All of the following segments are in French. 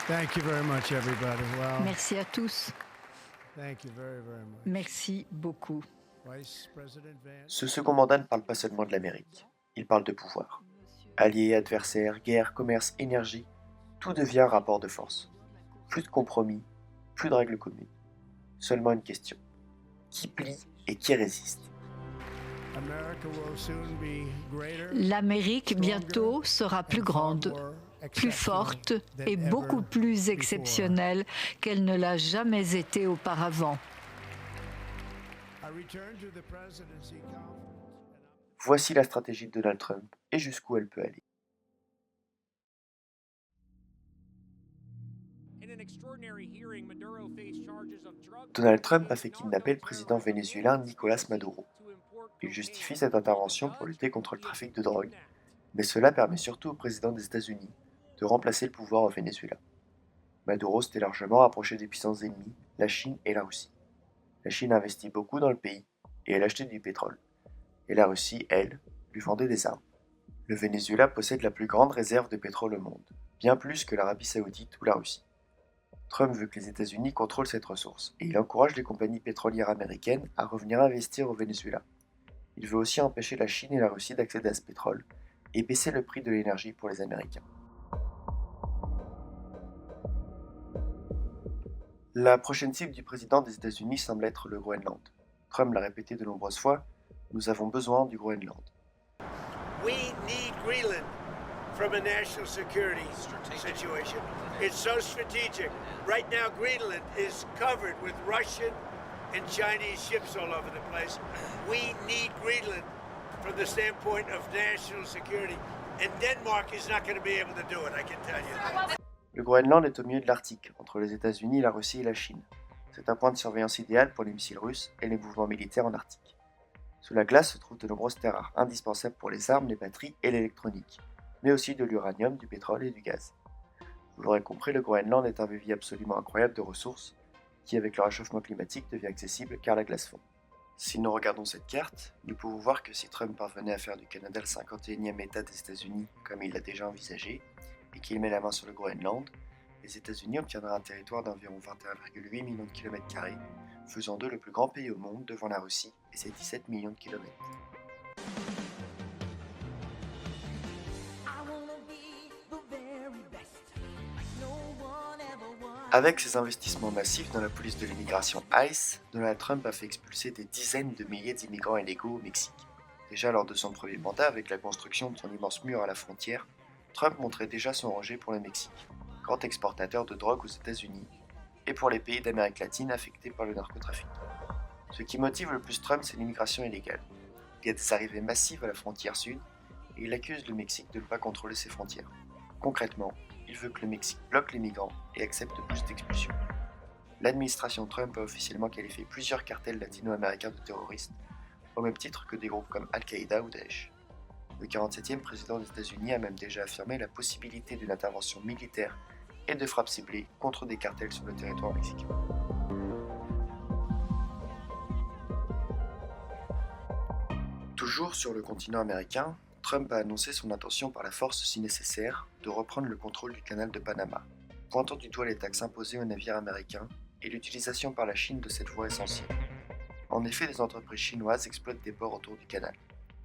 Thank you very much, everybody. Well, Merci à tous. thank you very, very much. Merci beaucoup. Vice President Vance. Ce second mandat ne parle pas seulement de l'Amérique, il parle de pouvoir. Alliés, adversaires, guerre, commerce, énergie, tout devient un rapport de force. Plus de compromis, plus de règles communes. Seulement une question. Qui plie et qui résiste? America will soon be greater, L'Amérique bientôt sera and plus far grande, more plus exceptional forte than et ever beaucoup plus before. exceptionnelle qu'elle ne l'a jamais été auparavant. I return to the presidency conference. Voici la stratégie de Donald Trump et jusqu'où elle peut aller. Donald Trump a fait kidnapper le président vénézuélien Nicolás Maduro. Il justifie cette intervention pour lutter contre le trafic de drogue, mais cela permet surtout au président des États-Unis de remplacer le pouvoir au Venezuela. Maduro s'était largement rapproché des puissances ennemies, la Chine et la Russie. La Chine investit beaucoup dans le pays et elle achetait du pétrole. Et la Russie, elle, lui vendait des armes. Le Venezuela possède la plus grande réserve de pétrole au monde, bien plus que l'Arabie Saoudite ou la Russie. Trump veut que les États-Unis contrôlent cette ressource et il encourage les compagnies pétrolières américaines à revenir investir au Venezuela. Il veut aussi empêcher la Chine et la Russie d'accéder à ce pétrole et baisser le prix de l'énergie pour les Américains. La prochaine cible du président des États-Unis semble être le Groenland. Trump l'a répété de nombreuses fois, nous avons besoin du Groenland. We need Greenland from a national security situation. It's so strategic. Right now, Greenland is covered with Russian and Chinese ships all over the place. We need Greenland from the standpoint of national security. And Denmark is not going to be able to do it, I can tell you. Le Groenland est au milieu de l'Arctique, entre les États-Unis, la Russie et la Chine. C'est un point de surveillance idéal pour les missiles russes et les mouvements militaires en Arctique. Sous la glace se trouvent de nombreuses terres rares, indispensables pour les armes, les batteries et l'électronique, mais aussi de l'uranium, du pétrole et du gaz. Vous l'aurez compris, le Groenland est un vivier absolument incroyable de ressources, qui avec le réchauffement climatique devient accessible car la glace fond. Si nous regardons cette carte, nous pouvons voir que si Trump parvenait à faire du Canada le 51e État des États-Unis, comme il l'a déjà envisagé, et qu'il met la main sur le Groenland, les États-Unis obtiendraient un territoire d'environ 21,8 millions de km², faisant d'eux le plus grand pays au monde devant la Russie et ses 17 millions de kilomètres. Avec ses investissements massifs dans la police de l'immigration ICE, Donald Trump a fait expulser des dizaines de milliers d'immigrants illégaux au Mexique. Déjà lors de son premier mandat, avec la construction de son immense mur à la frontière, Trump montrait déjà son rejet pour le Mexique, grand exportateur de drogue aux États-Unis, et pour les pays d'Amérique latine affectés par le narcotrafic. Ce qui motive le plus Trump, c'est l'immigration illégale. Il y a des arrivées massives à la frontière sud, et il accuse le Mexique de ne pas contrôler ses frontières. Concrètement, il veut que le Mexique bloque les migrants et accepte plus d'expulsions. L'administration Trump a officiellement qualifié plusieurs cartels latino-américains de terroristes, au même titre que des groupes comme Al-Qaïda ou Daesh. Le 47e président des États-Unis a même déjà affirmé la possibilité d'une intervention militaire et de frappes ciblées contre des cartels sur le territoire mexicain. Toujours sur le continent américain, Trump a annoncé son intention par la force si nécessaire de reprendre le contrôle du canal de Panama, pointant du doigt les taxes imposées aux navires américains et l'utilisation par la Chine de cette voie essentielle. En effet, des entreprises chinoises exploitent des ports autour du canal.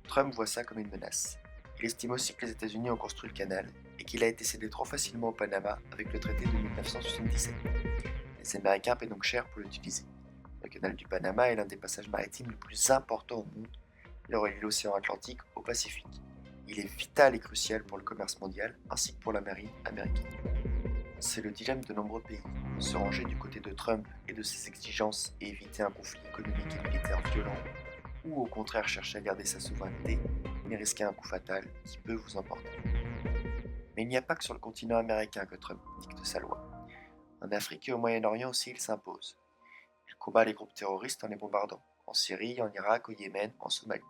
Trump voit ça comme une menace. Il estime aussi que les États-Unis ont construit le canal et qu'il a été cédé trop facilement au Panama avec le traité de 1977. Les Américains paient donc cher pour l'utiliser. Le canal du Panama est l'un des passages maritimes les plus importants au monde. Il relie l'océan Atlantique au Pacifique. Il est vital et crucial pour le commerce mondial ainsi que pour la marine américaine. C'est le dilemme de nombreux pays, se ranger du côté de Trump et de ses exigences et éviter un conflit économique et militaire violent, ou au contraire chercher à garder sa souveraineté, mais risquer un coup fatal qui peut vous emporter. Mais il n'y a pas que sur le continent américain que Trump dicte sa loi. En Afrique et au Moyen-Orient aussi il s'impose. Il combat les groupes terroristes en les bombardant, en Syrie, en Irak, au Yémen, en Somalie.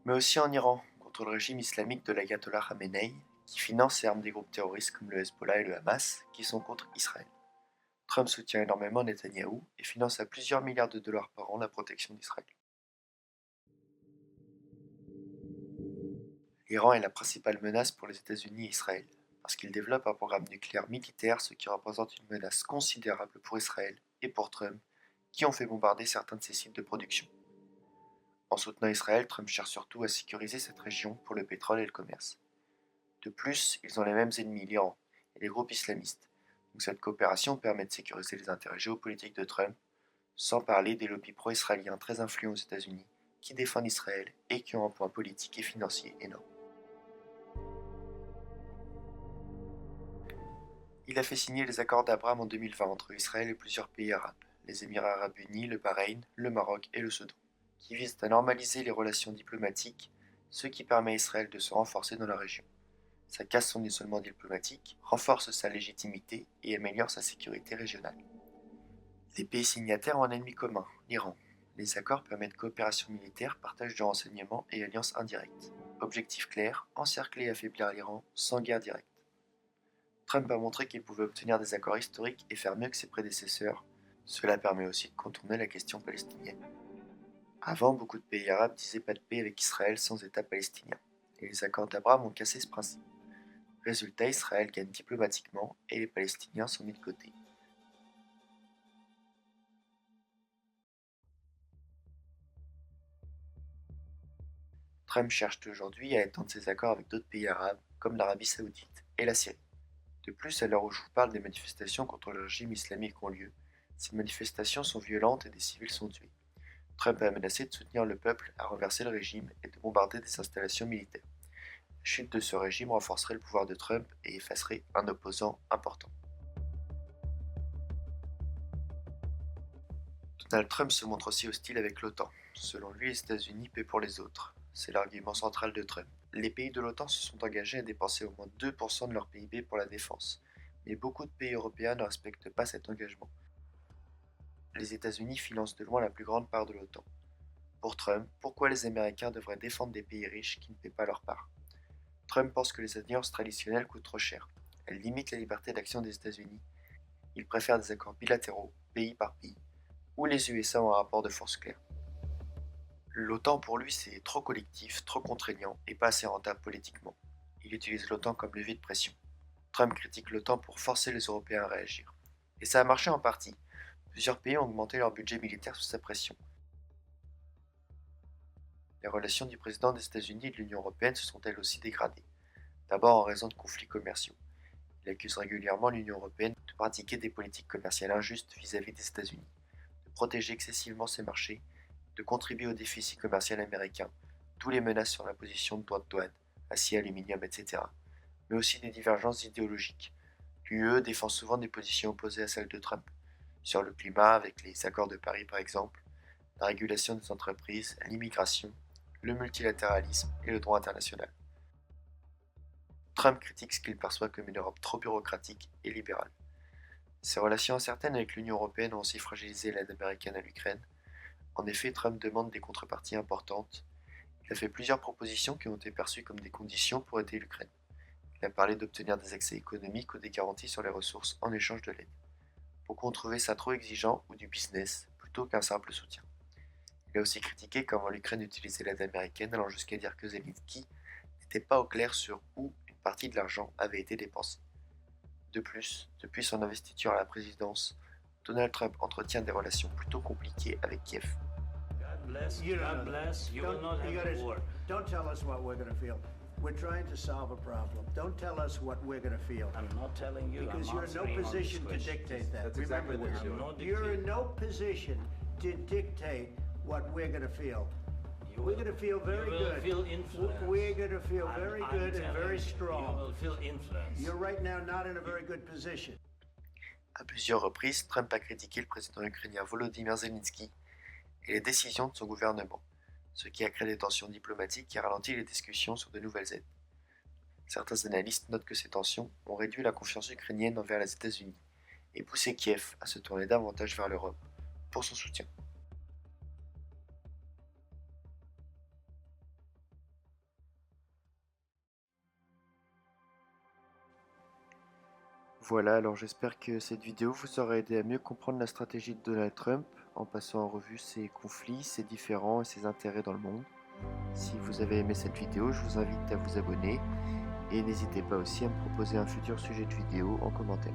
Mais aussi en Iran, contre le régime islamique de l'ayatollah Khamenei, qui finance et arme des groupes terroristes comme le Hezbollah et le Hamas, qui sont contre Israël. Trump soutient énormément Netanyahou et finance à plusieurs milliards de dollars par an la protection d'Israël. L'Iran est la principale menace pour les États-Unis et Israël. parce qu'il développe un programme nucléaire militaire, ce qui représente une menace considérable pour Israël et pour Trump, qui ont fait bombarder certains de ses sites de production. En soutenant Israël, Trump cherche surtout à sécuriser cette région pour le pétrole et le commerce. De plus, ils ont les mêmes ennemis, l'Iran et les groupes islamistes, donc cette coopération permet de sécuriser les intérêts géopolitiques de Trump, sans parler des lobbies pro-israéliens très influents aux États-Unis qui défendent Israël et qui ont un poids politique et financier énorme. Il a fait signer les accords d'Abraham en 2020 entre Israël et plusieurs pays arabes, les Émirats arabes unis, le Bahreïn, le Maroc et le Soudan, qui visent à normaliser les relations diplomatiques, ce qui permet à Israël de se renforcer dans la région. Ça casse son isolement diplomatique, renforce sa légitimité et améliore sa sécurité régionale. Les pays signataires ont un ennemi commun, l'Iran. Les accords permettent coopération militaire, partage de renseignements et alliances indirectes. Objectif clair, encercler et affaiblir l'Iran sans guerre directe. Trump a montré qu'il pouvait obtenir des accords historiques et faire mieux que ses prédécesseurs. Cela permet aussi de contourner la question palestinienne. Avant, beaucoup de pays arabes disaient pas de paix avec Israël sans État palestinien, et les accords d'Abraham ont cassé ce principe. Résultat, Israël gagne diplomatiquement et les Palestiniens sont mis de côté. Trump cherche aujourd'hui à étendre ses accords avec d'autres pays arabes, comme l'Arabie Saoudite et la Syrie. De plus, à l'heure où je vous parle, des manifestations contre le régime islamique ont lieu. Ces manifestations sont violentes et des civils sont tués. Trump a menacé de soutenir le peuple à renverser le régime et de bombarder des installations militaires. La chute de ce régime renforcerait le pouvoir de Trump et effacerait un opposant important. Donald Trump se montre aussi hostile avec l'OTAN. Selon lui, les États-Unis paient pour les autres. C'est l'argument central de Trump. Les pays de l'OTAN se sont engagés à dépenser au moins 2% de leur PIB pour la défense, mais beaucoup de pays européens ne respectent pas cet engagement. Les États-Unis financent de loin la plus grande part de l'OTAN. Pour Trump, pourquoi les Américains devraient défendre des pays riches qui ne paient pas leur part? Trump pense que les alliances traditionnelles coûtent trop cher. Elles limitent la liberté d'action des États-Unis. Il préfère des accords bilatéraux, pays par pays, où les USA ont un rapport de force clair. L'OTAN pour lui c'est trop collectif, trop contraignant et pas assez rentable politiquement. Il utilise l'OTAN comme levier de pression. Trump critique l'OTAN pour forcer les Européens à réagir. Et ça a marché en partie. Plusieurs pays ont augmenté leur budget militaire sous sa pression. Les relations du président des États-Unis et de l'Union européenne se sont elles aussi dégradées. D'abord en raison de conflits commerciaux. Il accuse régulièrement l'Union européenne de pratiquer des politiques commerciales injustes vis-à-vis des États-Unis, de protéger excessivement ses marchés, de contribuer au déficit commercial américain, d'où les menaces sur l'imposition de droits de douane, acier, aluminium, etc., mais aussi des divergences idéologiques. L'UE défend souvent des positions opposées à celles de Trump, sur le climat avec les accords de Paris par exemple, la régulation des entreprises, l'immigration, le multilatéralisme et le droit international. Trump critique ce qu'il perçoit comme une Europe trop bureaucratique et libérale. Ses relations incertaines avec l'Union européenne ont aussi fragilisé l'aide américaine à l'Ukraine. En effet, Trump demande des contreparties importantes. Il a fait plusieurs propositions qui ont été perçues comme des conditions pour aider l'Ukraine. Il a parlé d'obtenir des accès économiques ou des garanties sur les ressources en échange de l'aide. Beaucoup ont trouvé ça trop exigeant ou du business plutôt qu'un simple soutien. Il a aussi critiqué comment l'Ukraine utilisait l'aide américaine, allant jusqu'à dire que Zelensky n'était pas au clair sur où une partie de l'argent avait été dépensée. De plus, depuis son investiture à la présidence, Donald Trump entretient des relations plutôt compliquées avec Kiev. God bless. You will not have war. Don't tell us what we're going to feel. We're trying to solve a problem. Don't tell us what we're going to feel. I'm not telling you. Because I'm you're in no answering on position this to question. dictate that. That's Remember exactly what this. you're doing. You're in no position to dictate what we're going to feel. You We're will- going to feel very you will good. feel influence. We're going to feel I'm- very I'm good and telling very you, strong. You will feel influence. You're right now not in a very good position. À plusieurs reprises, Trump a critiqué le président ukrainien Volodymyr Zelensky et les décisions de son gouvernement, ce qui a créé des tensions diplomatiques et ralenti les discussions sur de nouvelles aides. Certains analystes notent que ces tensions ont réduit la confiance ukrainienne envers les États-Unis et poussé Kiev à se tourner davantage vers l'Europe pour son soutien. Voilà, alors j'espère que cette vidéo vous aura aidé à mieux comprendre la stratégie de Donald Trump en passant en revue ses conflits, ses différends et ses intérêts dans le monde. Si vous avez aimé cette vidéo, je vous invite à vous abonner Et n'hésitez pas aussi à me proposer un futur sujet de vidéo en commentaire.